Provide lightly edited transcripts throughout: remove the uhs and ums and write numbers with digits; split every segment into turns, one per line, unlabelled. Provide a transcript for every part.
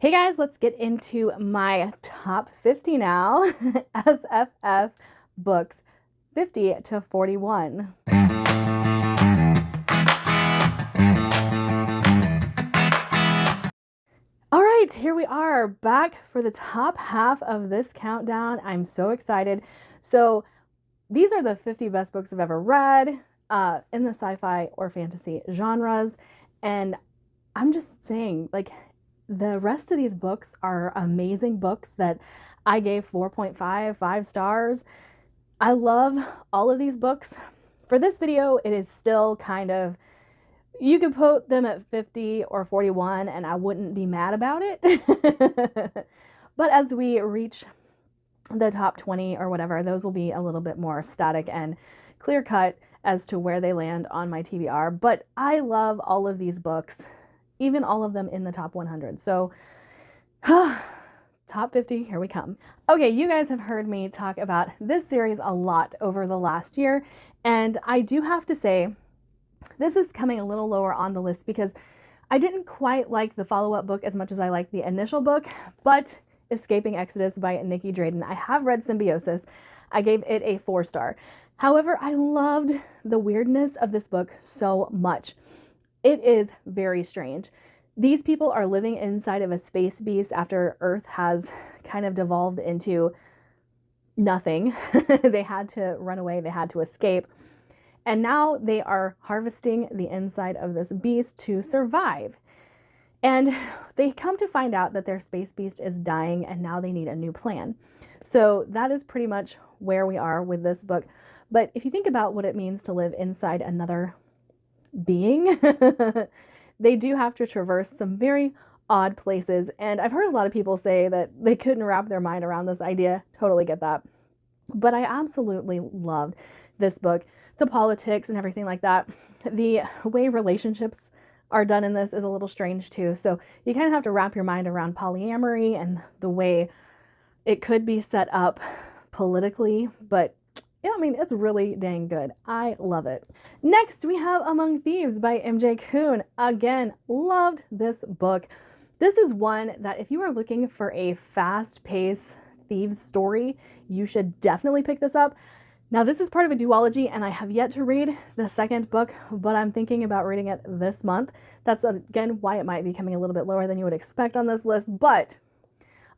Hey guys, let's get into my top 50 now. SFF Books 50 to 41. All right, here we are back for the top half of this countdown. I'm so excited. So, these are the 50 best books I've ever read in the sci-fi or fantasy genres. And I'm just saying, like, the rest of these books are amazing books that I gave 4.5, 5 stars. I love all of these books. For this video, it is still kind of, you could put them at 50 or 41 and I wouldn't be mad about it. But as we reach the top 20 or whatever, those will be a little bit more static and clear cut as to where they land on my TBR. But I love all of these books, even all of them in the top 100. So, top 50, here we come. Okay, you guys have heard me talk about this series a lot over the last year, and I do have to say, this is coming a little lower on the list because I didn't quite like the follow-up book as much as I liked the initial book, but Escaping Exodus by Nikki Drayden. I have read Symbiosis. I gave it a 4-star. However, I loved the weirdness of this book so much. It is very strange. These people are living inside of a space beast after Earth has kind of devolved into nothing. They had to run away, they had to escape. And now they are harvesting the inside of this beast to survive. And they come to find out that their space beast is dying and now they need a new plan. So that is pretty much where we are with this book. But if you think about what it means to live inside another being, they do have to traverse some very odd places. And I've heard a lot of people say that they couldn't wrap their mind around this idea. Totally get that. But I absolutely loved this book. The politics and everything like that. The way relationships are done in this is a little strange too. So you kind of have to wrap your mind around polyamory and the way it could be set up politically. But yeah, I mean, it's really dang good. I love it. Next, we have Among Thieves by MJ Kuhn. Again, loved this book. This is one that if you are looking for a fast-paced thieves story, you should definitely pick this up. Now, this is part of a duology, and I have yet to read the second book, but I'm thinking about reading it this month. That's, again, why it might be coming a little bit lower than you would expect on this list, but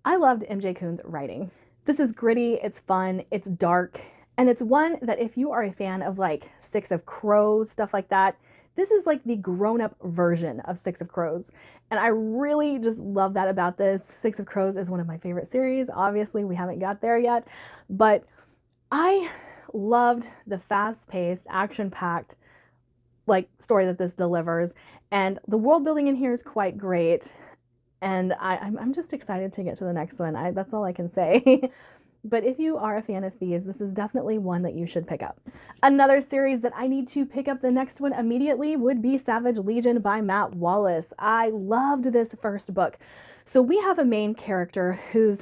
I loved MJ Kuhn's writing. This is gritty, it's fun, it's dark, and it's one that if you are a fan of like Six of Crows, stuff like that, this is like the grown-up version of Six of Crows. And I really just love that about this. Six of Crows is one of my favorite series. Obviously, we haven't got there yet, but I loved the fast-paced, action-packed like story that this delivers, and the world building in here is quite great. And I'm just excited to get to the next one. That's all I can say. But if you are a fan of thieves, this is definitely one that you should pick up. Another series that I need to pick up the next one immediately would be Savage Legion by Matt Wallace. I loved this first book. So we have a main character who's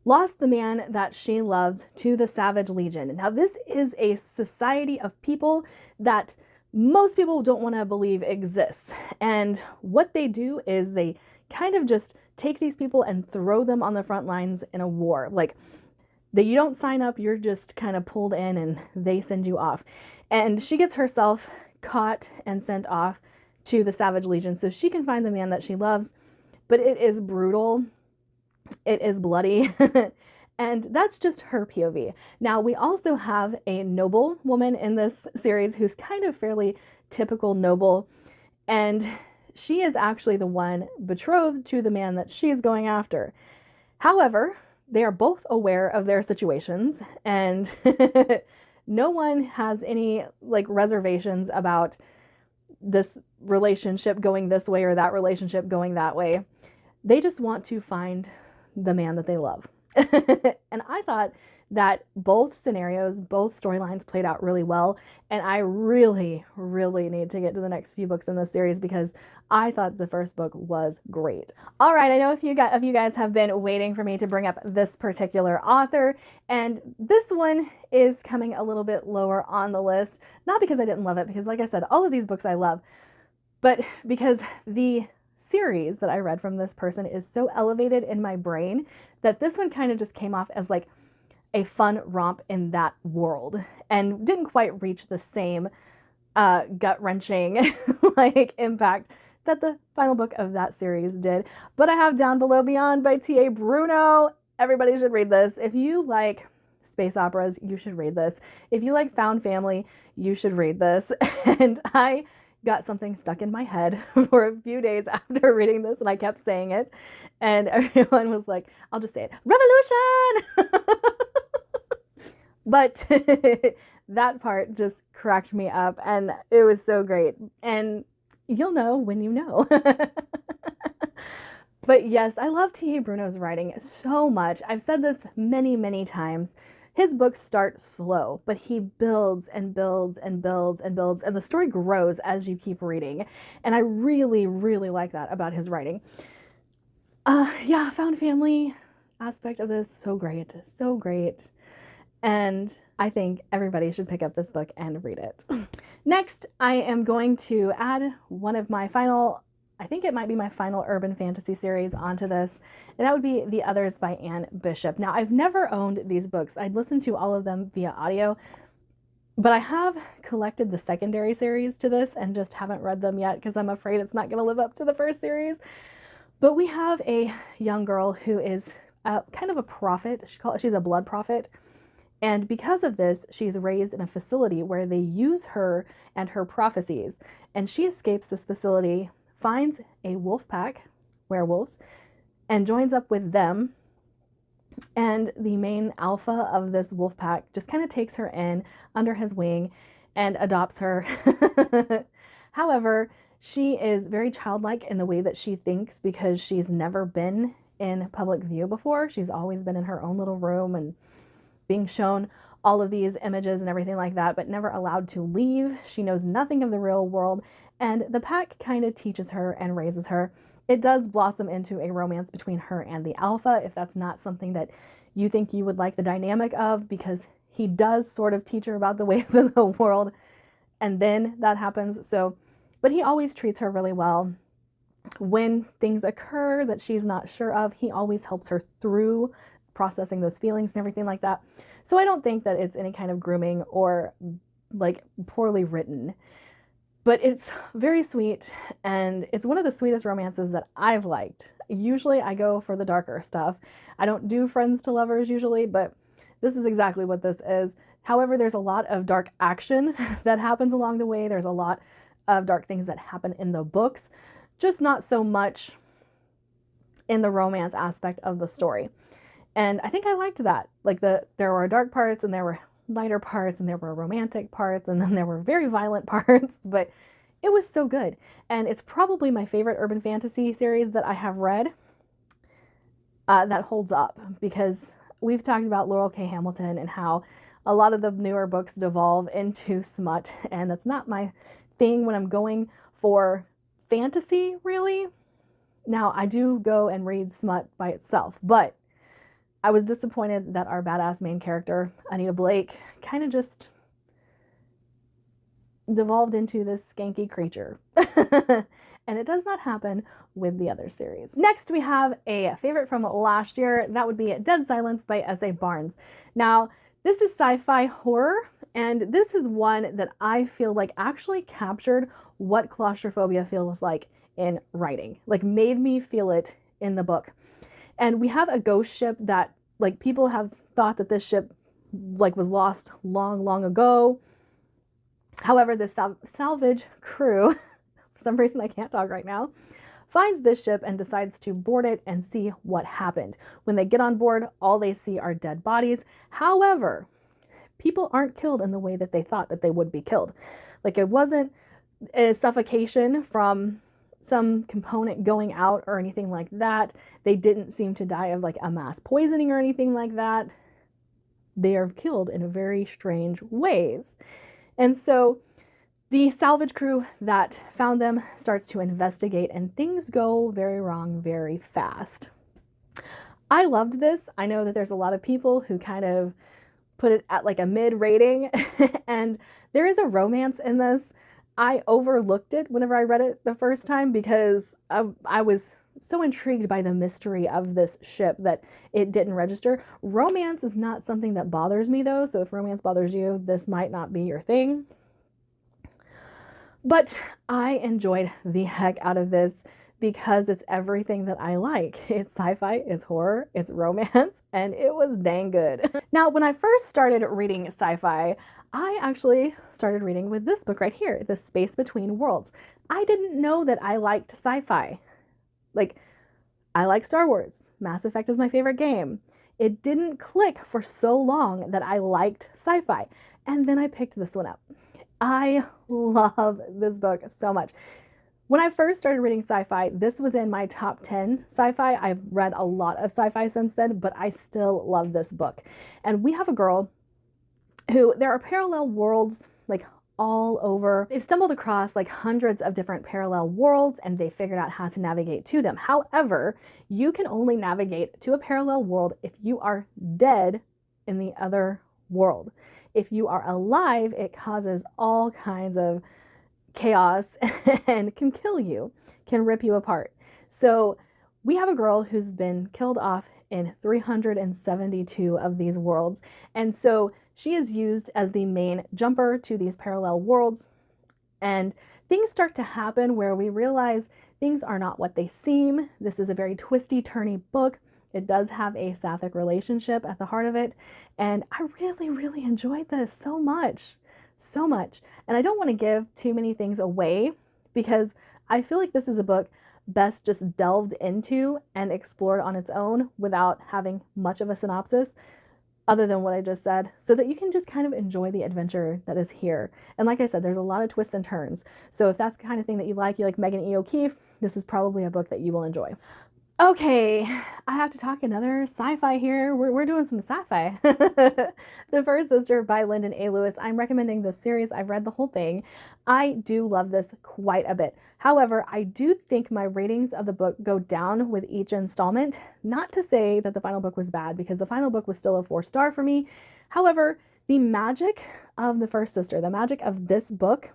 lost the man that she loves to the Savage Legion. Now, this is a society of people that most people don't want to believe exists. And what they do is they kind of just take these people and throw them on the front lines in a war. Like, that you don't sign up, you're just kind of pulled in and they send you off. And she gets herself caught and sent off to the Savage Legion so she can find the man that she loves. But it is brutal. It is bloody. And that's just her POV. Now, we also have a noble woman in this series who's kind of fairly typical noble. And she is actually the one betrothed to the man that she's going after. However, they are both aware of their situations, and no one has any like reservations about this relationship going this way or that relationship going that way. They just want to find the man that they love. And I thought that both scenarios, both storylines played out really well. And I really, really need to get to the next few books in this series because I thought the first book was great. All right, I know a few of you guys have been waiting for me to bring up this particular author, and this one is coming a little bit lower on the list. Not because I didn't love it, because like I said, all of these books I love, but because the series that I read from this person is so elevated in my brain that this one kind of just came off as like a fun romp in that world and didn't quite reach the same gut-wrenching like impact that the final book of that series did. But I have Down Below Beyond by T.A. Bruno. Everybody should read this. If you like space operas, you should read this. If you like found family, you should read this. And I got something stuck in my head for a few days after reading this, and I kept saying it, and everyone was like, I'll just say it, revolution. But that part just cracked me up, and it was so great. And you'll know when you know. But yes, I love T.A. Bruno's writing so much. I've said this many, many times. His books start slow, but he builds and builds and builds and builds, and the story grows as you keep reading. And I really, really like that about his writing. Yeah, found family aspect of this, so great, so great. And I think everybody should pick up this book and read it. Next, I am going to add one of my final, I think it might be my final urban fantasy series onto this, and that would be The Others by Anne Bishop. Now, I've never owned these books. I'd listened to all of them via audio, but I have collected the secondary series to this and just haven't read them yet because I'm afraid it's not going to live up to the first series. But we have a young girl who is kind of a prophet. She's a blood prophet. And because of this, she's raised in a facility where they use her and her prophecies. And she escapes this facility, finds a wolf pack, werewolves, and joins up with them. And the main alpha of this wolf pack just kind of takes her in under his wing and adopts her. However, she is very childlike in the way that she thinks because she's never been in public view before. She's always been in her own little room and being shown all of these images and everything like that, but never allowed to leave. She knows nothing of the real world, and the pack kind of teaches her and raises her. It does blossom into a romance between her and the alpha, if that's not something that you think you would like the dynamic of, because he does sort of teach her about the ways of the world, and then that happens. So, but he always treats her really well. When things occur that she's not sure of, he always helps her through processing those feelings and everything like that. So I don't think that it's any kind of grooming or like poorly written, but it's very sweet, and it's one of the sweetest romances that I've liked. Usually I go for the darker stuff. I don't do friends to lovers usually, but this is exactly what this is. However, there's a lot of dark action that happens along the way. There's a lot of dark things that happen in the books, just not so much in the romance aspect of the story. And I think I liked that. Like there were dark parts and there were lighter parts and there were romantic parts and then there were very violent parts, but it was so good. And it's probably my favorite urban fantasy series that I have read that holds up, because we've talked about Laurel K. Hamilton and how a lot of the newer books devolve into smut, and that's not my thing when I'm going for fantasy, really. Now, I do go and read smut by itself, but I was disappointed that our badass main character, Anita Blake, kind of just devolved into this skanky creature. And it does not happen with the other series. Next, we have a favorite from last year. That would be Dead Silence by S.A. Barnes. Now, this is sci-fi horror, and this is one that I feel like actually captured what claustrophobia feels like in writing, like made me feel it in the book. And we have a ghost ship that, like, people have thought that this ship, like, was lost long, long ago. However, the salvage crew, for some reason I can't talk right now, finds this ship and decides to board it and see what happened. When they get on board, all they see are dead bodies. However, people aren't killed in the way that they thought that they would be killed. Like, it wasn't a suffocation from some component going out or anything like that. They didn't seem to die of like a mass poisoning or anything like that. They are killed in very strange ways. And so the salvage crew that found them starts to investigate, and things go very wrong very fast. I loved this. I know that there's a lot of people who kind of put it at like a mid rating, and there is a romance in this. I overlooked it whenever I read it the first time because I was so intrigued by the mystery of this ship that it didn't register. Romance is not something that bothers me though, so if romance bothers you, this might not be your thing. But I enjoyed the heck out of this because it's everything that I like. It's sci-fi, it's horror, it's romance, and it was dang good. Now, when I first started reading sci-fi, I actually started reading with this book right here, The Space Between Worlds. I didn't know that I liked sci-fi. Like, I like Star Wars. Mass Effect is my favorite game. It didn't click for so long that I liked sci-fi. And then I picked this one up. I love this book so much. When I first started reading sci-fi, this was in my top 10 sci-fi. I've read a lot of sci-fi since then, but I still love this book. And we have a girl who, there are parallel worlds like all over. They've stumbled across like hundreds of different parallel worlds and they figured out how to navigate to them. However, you can only navigate to a parallel world if you are dead in the other world. If you are alive, it causes all kinds of chaos and can kill you, can rip you apart. So we have a girl who's been killed off in 372 of these worlds. And so she is used as the main jumper to these parallel worlds. And things start to happen where we realize things are not what they seem. This is a very twisty, turny book. It does have a sapphic relationship at the heart of it. And I really, really enjoyed this so much, so much. And I don't want to give too many things away because I feel like this is a book best just delved into and explored on its own without having much of a synopsis other than what I just said, so that you can just kind of enjoy the adventure that is here. And like I said, there's a lot of twists and turns. So if that's the kind of thing that you like Megan E. O'Keefe, this is probably a book that you will enjoy. Okay, I have to talk another sci-fi here. We're doing some sci-fi. The First Sister by Lyndon A. Lewis. I'm recommending this series. I've read the whole thing. I do love this quite a bit. However, I do think my ratings of the book go down with each installment. Not to say that the final book was bad, because the final book was still a 4-star for me. However, the magic of The First Sister, the magic of this book,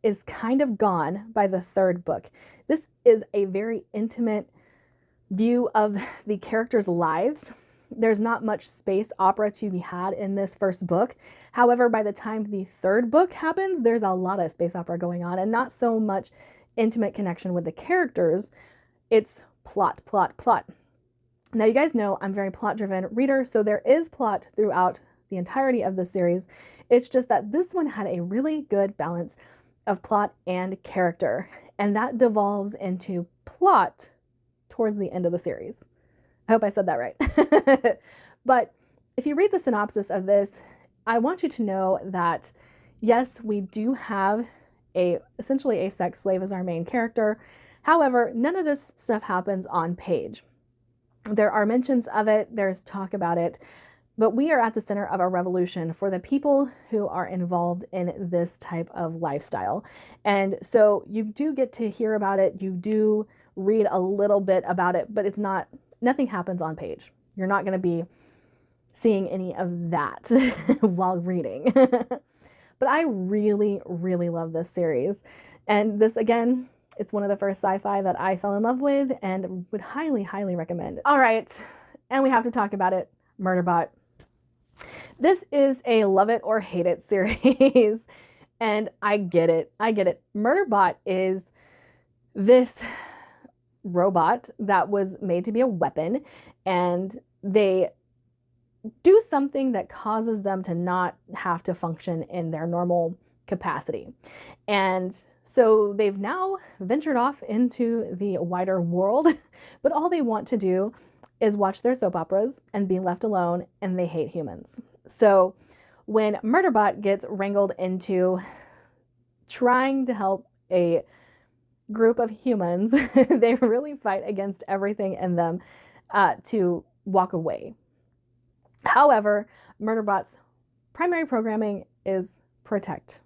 is kind of gone by the third book. This is a very intimate view of the characters' lives. There's not much space opera to be had in this first book. However, by the time the third book happens, there's a lot of space opera going on and not so much intimate connection with the characters. It's plot, plot, plot. Now, you guys know I'm a very plot-driven reader, so there is plot throughout the entirety of the series. It's just that this one had a really good balance of plot and character, and that devolves into plot towards the end of the series. I hope I said that right. But if you read the synopsis of this, I want you to know that yes, we do have essentially a sex slave as our main character. However, none of this stuff happens on page. There are mentions of it, there's talk about it, but we are at the center of a revolution for the people who are involved in this type of lifestyle. And so you do get to hear about it, you do read a little bit about it, but nothing happens on page. You're not going to be seeing any of that while reading. But I really, really love this series. And this, again, it's one of the first sci-fi that I fell in love with and would highly, highly recommend. All right, and we have to talk about it, Murderbot. This is a love it or hate it series. And I get it. I get it. Murderbot is this robot that was made to be a weapon, and they do something that causes them to not have to function in their normal capacity. And so they've now ventured off into the wider world, but all they want to do is watch their soap operas and be left alone, and they hate humans. So when Murderbot gets wrangled into trying to help a group of humans, they really fight against everything in them to walk away. However, Murderbot's primary programming is protect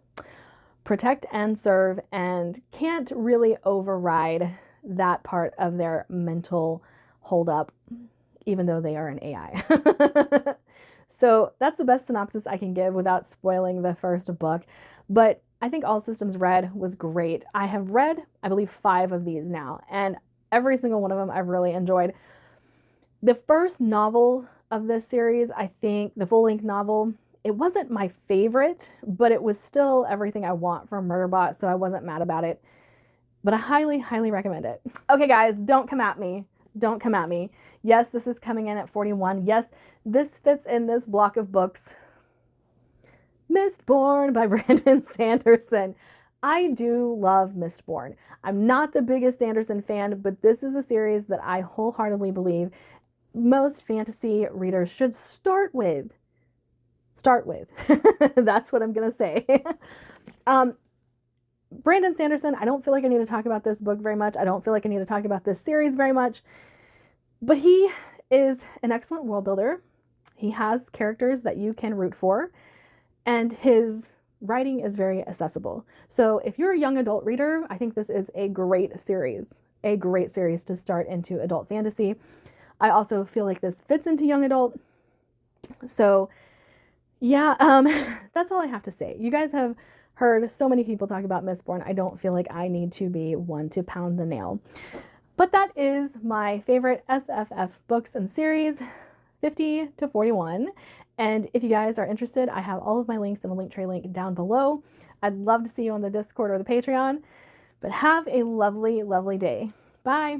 and serve, and can't really override that part of their mental holdup, even though they are an AI. So that's the best synopsis I can give without spoiling the first book. But I think All Systems Red was great. I have read, I believe, 5 of these now, and every single one of them I've really enjoyed. The first novel of this series, I think, the full-length novel, it wasn't my favorite, but it was still everything I want from Murderbot, so I wasn't mad about it. But I highly, highly recommend it. Okay, guys, don't come at me. Don't come at me. Yes, this is coming in at 41. Yes, this fits in this block of books. Mistborn by Brandon Sanderson. I do love Mistborn. I'm not the biggest Sanderson fan, but this is a series that I wholeheartedly believe most fantasy readers should start with. Start with. That's what I'm going to say. Brandon Sanderson, I don't feel like I need to talk about this book very much. I don't feel like I need to talk about this series very much. But he is an excellent world builder. He has characters that you can root for. And his writing is very accessible. So if you're a young adult reader, I think this is a great series to start into adult fantasy. I also feel like this fits into young adult. So yeah, that's all I have to say. You guys have heard so many people talk about Mistborn. I don't feel like I need to be one to pound the nail. But that is my favorite SFF books and series, 50 to 41. And if you guys are interested, I have all of my links in a Linktree link down below. I'd love to see you on the Discord or the Patreon. But have a lovely, lovely day. Bye.